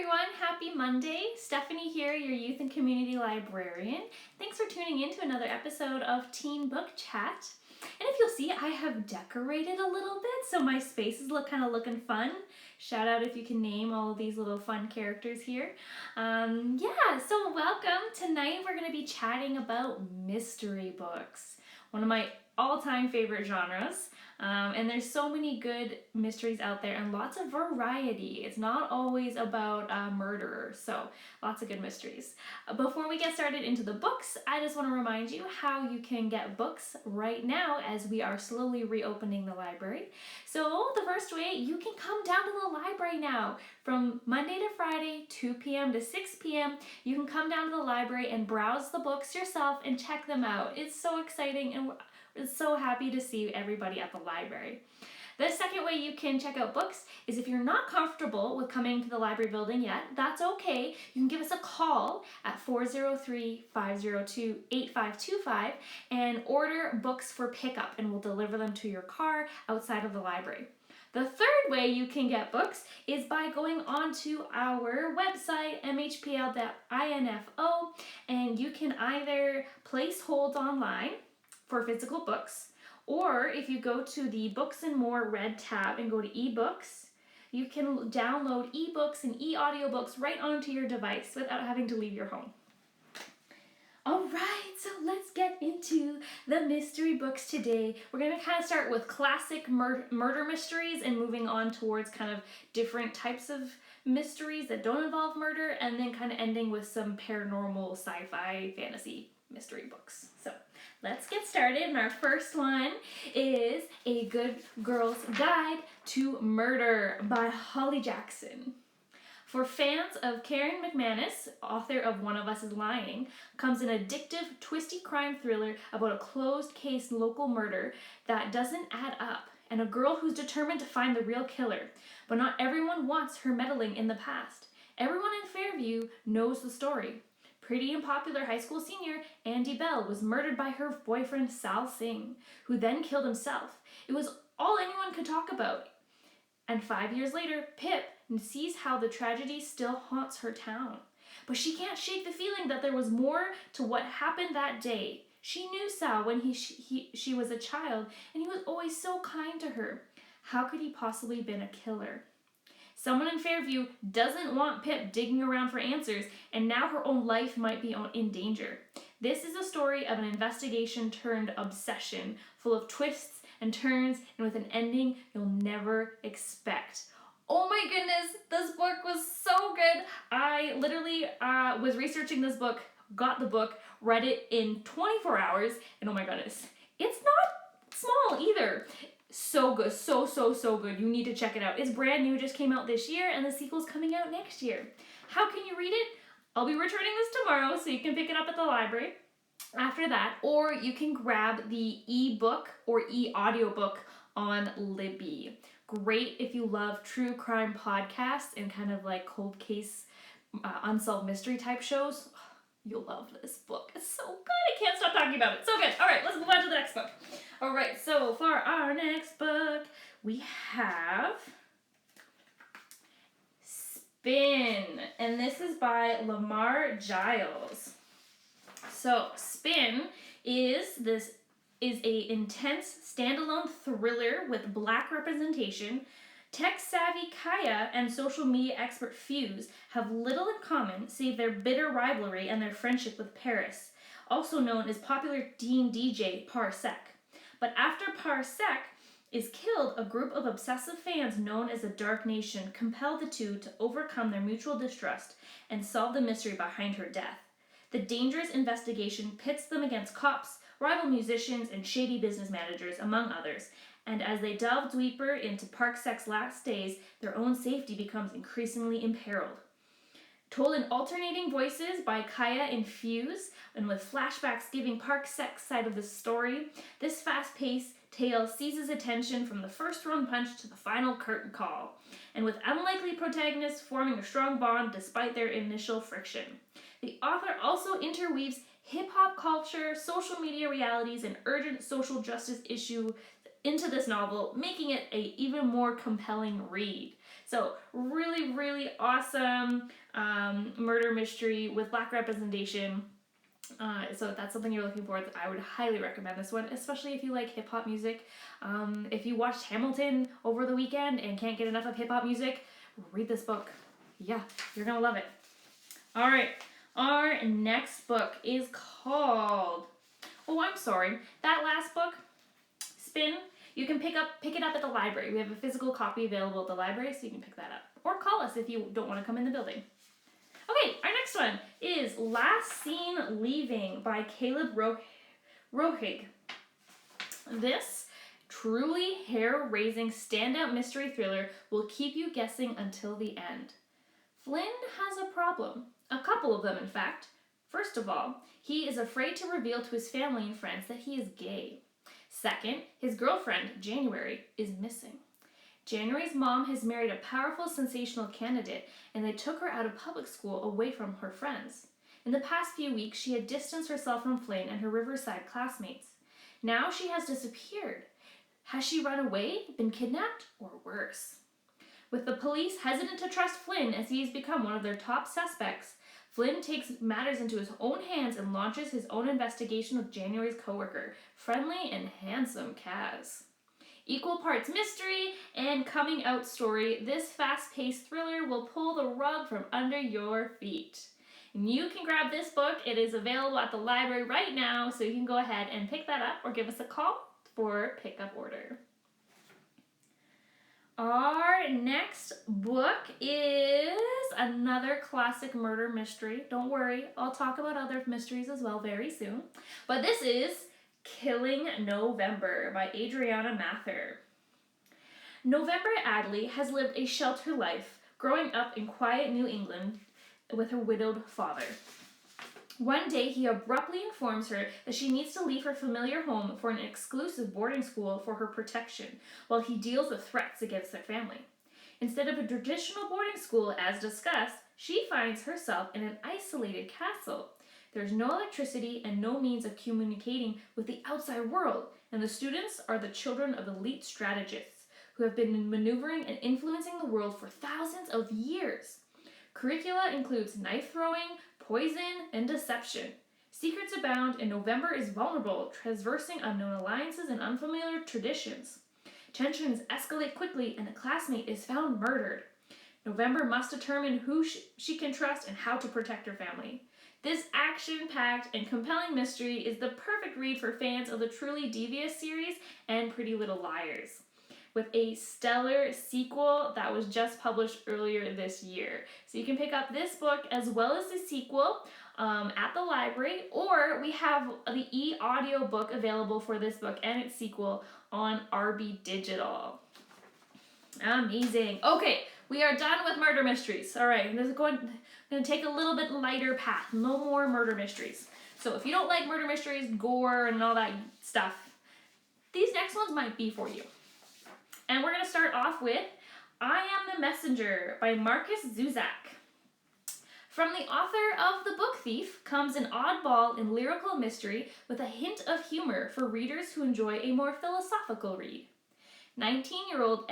everyone, happy Monday. Stephanie here, your youth and community librarian. Thanks for tuning in to another episode of Teen Book Chat. And if you'll see, I have decorated a little bit, so my spaces looking fun. Shout out if you can name all of these little fun characters here. So welcome. Tonight we're going to be chatting about mystery books, one of my all-time favorite genres. And there's so many good mysteries out there and lots of variety. It's not always about murderers, so lots of good mysteries. Before we get started into the books, I just want to remind you how you can get books right now as we are slowly reopening the library. So the first way, you can come down to the library now. From Monday to Friday, 2 p.m. to 6 p.m., you can come down to the library and browse the books yourself and check them out. It's so exciting, and we're so happy to see everybody at the library. The second way you can check out books is if you're not comfortable with coming to the library building yet, that's okay. You can give us a call at 403-502-8525 and order books for pickup, and we'll deliver them to your car outside of the library. The third way you can get books is by going onto our website, MHPL.info, and you can either place holds online for physical books, or if you go to the Books and More red tab and go to eBooks, you can download ebooks and e-audiobooks right onto your device without having to leave your home. Alright, so let's get into the mystery books today. We're going to kind of start with classic murder mysteries and moving on towards kind of different types of mysteries that don't involve murder, and then kind of ending with some paranormal, sci-fi, fantasy mystery books. So let's get started. And our first one is A Good Girl's Guide to Murder by Holly Jackson. For fans of Karen McManus, author of One of Us is Lying, comes an addictive, twisty crime thriller about a closed-case local murder that doesn't add up, and a girl who's determined to find the real killer. But not everyone wants her meddling in the past. Everyone in Fairview knows the story. Pretty and popular high school senior Andy Bell was murdered by her boyfriend Sal Singh, who then killed himself. It was all anyone could talk about. And 5 years later, Pip sees how the tragedy still haunts her town. But she can't shake the feeling that there was more to what happened that day. She knew Sal when she was a child, and he was always so kind to her. How could he possibly have been a killer? Someone in Fairview doesn't want Pip digging around for answers, and now her own life might be in danger. This is a story of an investigation turned obsession, full of twists and turns, and with an ending you'll never expect. Oh my goodness, this book was so good. I literally was researching this book, got the book, read it in 24 hours, and oh my goodness, it's not small either. So good, so good. You need to check it out. It's brand new, just came out this year, and the sequel's coming out next year. How can you read it? I'll be returning this tomorrow, so you can pick it up at the library after that, or you can grab the ebook or e-audiobook on Libby. Great if you love true crime podcasts and kind of like cold case, unsolved mystery type shows. You'll love this book. It's so good. I can't stop talking about it. So good. All right, let's move on to the next book. All right, so for our next book, we have Spin, and this is by Lamar Giles. So Spin is a intense standalone thriller with Black representation. Tech-savvy Kaya and social media expert Fuse have little in common save their bitter rivalry and their friendship with Paris, also known as popular teen DJ Parsec. But after Parsec is killed, a group of obsessive fans known as the Dark Nation compel the two to overcome their mutual distrust and solve the mystery behind her death. The dangerous investigation pits them against cops, rival musicians, and shady business managers, among others. And as they delve deeper into Parsec's last days, their own safety becomes increasingly imperiled. Told in alternating voices by Kaya and Fuse, and with flashbacks giving Parsec's side of the story, this fast-paced tale seizes attention from the first thrown punch to the final curtain call, and with unlikely protagonists forming a strong bond despite their initial friction. The author also interweaves hip-hop culture, social media realities, and urgent social justice issue into this novel, making it an even more compelling read. So really, really awesome murder mystery with Black representation. So if that's something you're looking for, I would highly recommend this one, especially if you like hip-hop music. If you watched Hamilton over the weekend and can't get enough of hip-hop music, read this book. Yeah, you're gonna love it. All right, our next book is called, oh, I'm sorry, that last book, Spin, you can pick it up at the library. We have a physical copy available at the library, so you can pick that up. Or call us if you don't want to come in the building. Okay, our next one is Last Seen Leaving by Caleb Rohig. This truly hair-raising standout mystery thriller will keep you guessing until the end. Flynn has a problem. A couple of them, in fact. First of all, he is afraid to reveal to his family and friends that he is gay. Second, his girlfriend, January, is missing. January's mom has married a powerful, sensational candidate, and they took her out of public school away from her friends. In the past few weeks, she had distanced herself from Flynn and her Riverside classmates. Now she has disappeared. Has she run away, been kidnapped, or worse? With the police hesitant to trust Flynn as he has become one of their top suspects, Flynn takes matters into his own hands and launches his own investigation with January's coworker, friendly and handsome Kaz. Equal parts mystery and coming out story, this fast-paced thriller will pull the rug from under your feet. And you can grab this book. It is available at the library right now, so you can go ahead and pick that up or give us a call for pickup order. Our next book is another classic murder mystery. Don't worry, I'll talk about other mysteries as well very soon. But this is Killing November by Adriana Mather. November Adley has lived a sheltered life, growing up in quiet New England with her widowed father. One day, he abruptly informs her that she needs to leave her familiar home for an exclusive boarding school for her protection, while he deals with threats against their family. Instead of a traditional boarding school, as discussed, she finds herself in an isolated castle. There's no electricity and no means of communicating with the outside world, and the students are the children of elite strategists who have been maneuvering and influencing the world for thousands of years. Curricula includes knife throwing, poison, and deception. Secrets abound, and November is vulnerable, traversing unknown alliances and unfamiliar traditions. Tensions escalate quickly, and a classmate is found murdered. November must determine who she can trust and how to protect her family. This action-packed and compelling mystery is the perfect read for fans of the Truly Devious series and Pretty Little Liars, with a stellar sequel that was just published earlier this year. So you can pick up this book as well as the sequel at the library, or we have the e-audio book available for this book and its sequel on RB Digital. Amazing. Okay, we are done with murder mysteries. All right, I'm going to take a little bit lighter path. No more murder mysteries. So if you don't like murder mysteries, gore, and all that stuff, these next ones might be for you. And we're going to start off with I Am the Messenger by Marcus Zuzak. From the author of The Book Thief comes an oddball and lyrical mystery with a hint of humor for readers who enjoy a more philosophical read. 19-year-old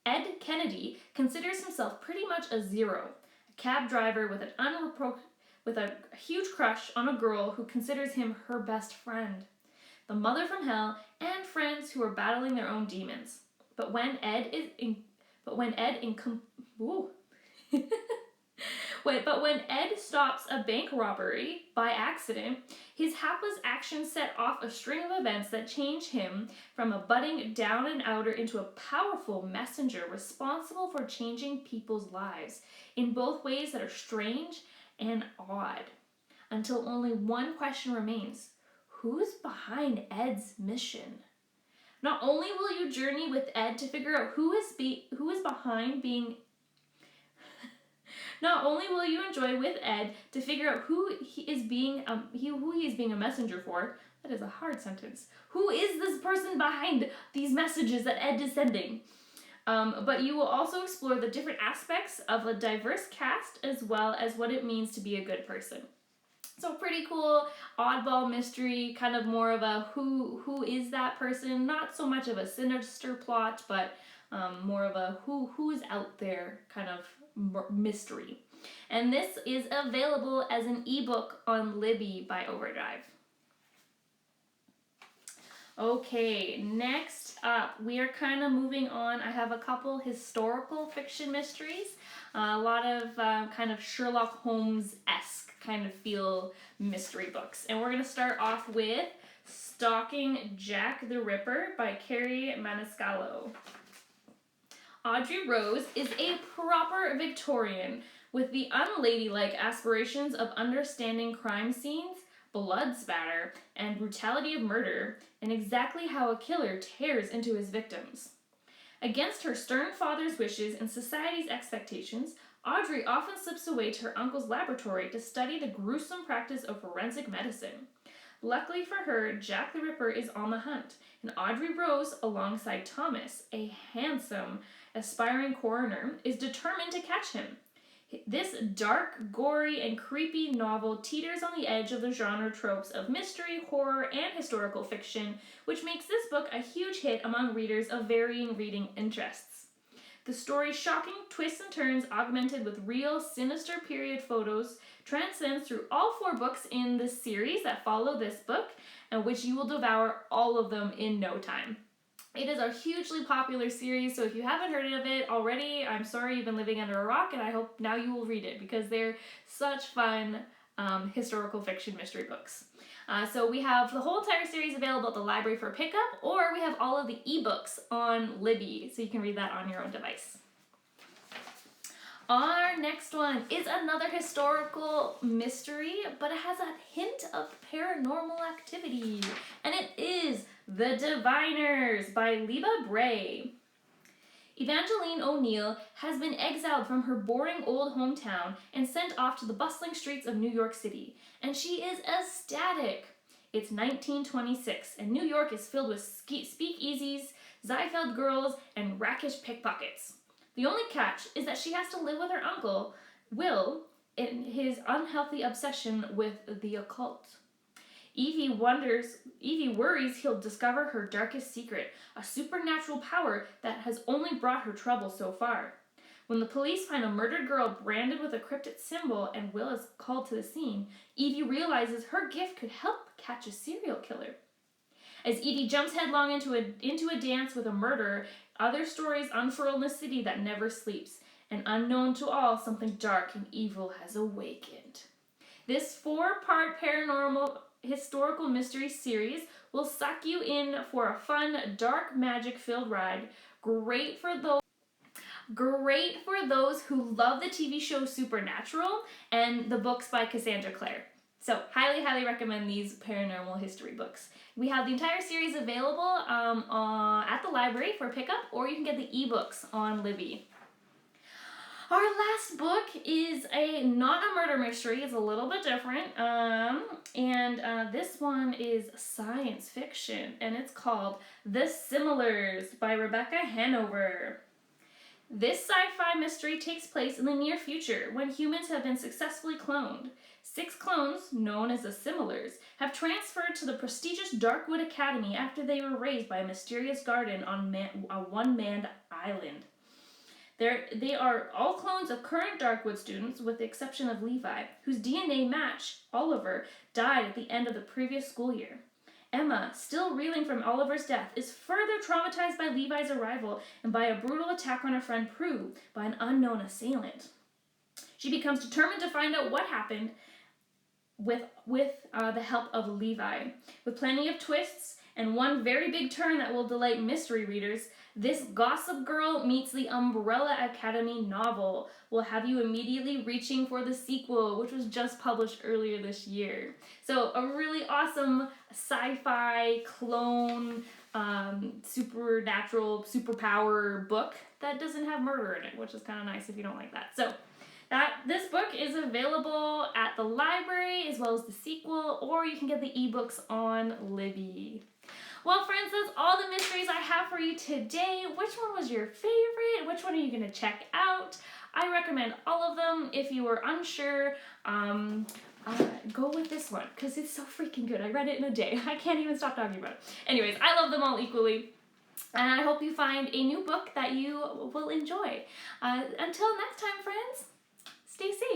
Ed Kennedy considers himself pretty much a zero, a cab driver with a huge crush on a girl who considers him her best friend, the mother from hell, and friends who are battling their own demons. But when Ed stops a bank robbery by accident, his hapless actions set off a string of events that change him from a budding down and outer into a powerful messenger responsible for changing people's lives in both ways that are strange and odd. Until only one question remains: who's behind Ed's mission? Not only will you journey with Ed to figure out who is behind being. Not only will you enjoy with Ed to figure out who he is being a messenger for. That is a hard sentence. Who is this person behind these messages that Ed is sending? But you will also explore the different aspects of a diverse cast as well as what it means to be a good person. So pretty cool, oddball mystery, kind of more of a who is that person, not so much of a sinister plot, but more of a who's out there kind of mystery. And this is available as an ebook on Libby by Overdrive. Okay, next up, we are kind of moving on. I have a couple historical fiction mysteries, a lot of kind of Sherlock Holmes-esque kind of feel mystery books. And we're going to start off with Stalking Jack the Ripper by Carrie Maniscalco. Audrey Rose is a proper Victorian with the unladylike aspirations of understanding crime scenes, blood spatter, and brutality of murder, and exactly how a killer tears into his victims. Against her stern father's wishes and society's expectations, Audrey often slips away to her uncle's laboratory to study the gruesome practice of forensic medicine. Luckily for her, Jack the Ripper is on the hunt, and Audrey Rose, alongside Thomas, a handsome, aspiring coroner, is determined to catch him. This dark, gory, and creepy novel teeters on the edge of the genre tropes of mystery, horror, and historical fiction, which makes this book a huge hit among readers of varying reading interests. The story's shocking twists and turns, augmented with real, sinister period photos, transcends through all 4 books in the series that follow this book, and which you will devour all of them in no time. It is a hugely popular series, so if you haven't heard of it already, I'm sorry you've been living under a rock, and I hope now you will read it, because they're such fun historical fiction mystery books. So we have the whole entire series available at the library for pickup, or we have all of the ebooks on Libby, so you can read that on your own device. Our next one is another historical mystery, but it has a hint of paranormal activity, and it is The Diviners by Leba Bray. Evangeline O'Neill has been exiled from her boring old hometown and sent off to the bustling streets of New York City, and she is ecstatic. It's 1926, and New York is filled with speakeasies, Ziegfeld girls, and rakish pickpockets. The only catch is that she has to live with her uncle, Will, in his unhealthy obsession with the occult. Evie worries he'll discover her darkest secret, a supernatural power that has only brought her trouble so far. When the police find a murdered girl branded with a cryptic symbol and Will is called to the scene, Evie realizes her gift could help catch a serial killer. As Evie jumps headlong into a dance with a murderer, other stories unfurl in the city that never sleeps, and unknown to all, something dark and evil has awakened. This 4-part paranormal historical mystery series will suck you in for a fun, dark, magic-filled ride. Great for those who love the TV show Supernatural and the books by Cassandra Clare. So, highly, highly recommend these paranormal history books. We have the entire series available at the library for pickup, or you can get the ebooks on Libby. Our last book is not a murder mystery. It's a little bit different. This one is science fiction, and it's called The Similars by Rebecca Hanover. This sci-fi mystery takes place in the near future when humans have been successfully cloned. 6 clones, known as the Similars, have transferred to the prestigious Darkwood Academy after they were raised by a mysterious guardian on a one-manned island. They are all clones of current Darkwood students, with the exception of Levi, whose DNA match, Oliver, died at the end of the previous school year. Emma, still reeling from Oliver's death, is further traumatized by Levi's arrival and by a brutal attack on her friend Prue by an unknown assailant. She becomes determined to find out what happened with the help of Levi. With plenty of twists and one very big turn that will delight mystery readers, this Gossip Girl meets the Umbrella Academy novel will have you immediately reaching for the sequel, which was just published earlier this year. So a really awesome sci-fi clone, supernatural, superpower book that doesn't have murder in it, which is kind of nice if you don't like that. So this book is available at the library as well as the sequel, or you can get the ebooks on Libby. Well, friends, that's all the mysteries I have for you today. Which one was your favorite? Which one are you going to check out? I recommend all of them. If you were unsure, go with this one because it's so freaking good. I read it in a day. I can't even stop talking about it. Anyways, I love them all equally. And I hope you find a new book that you will enjoy. Until next time, friends, stay safe.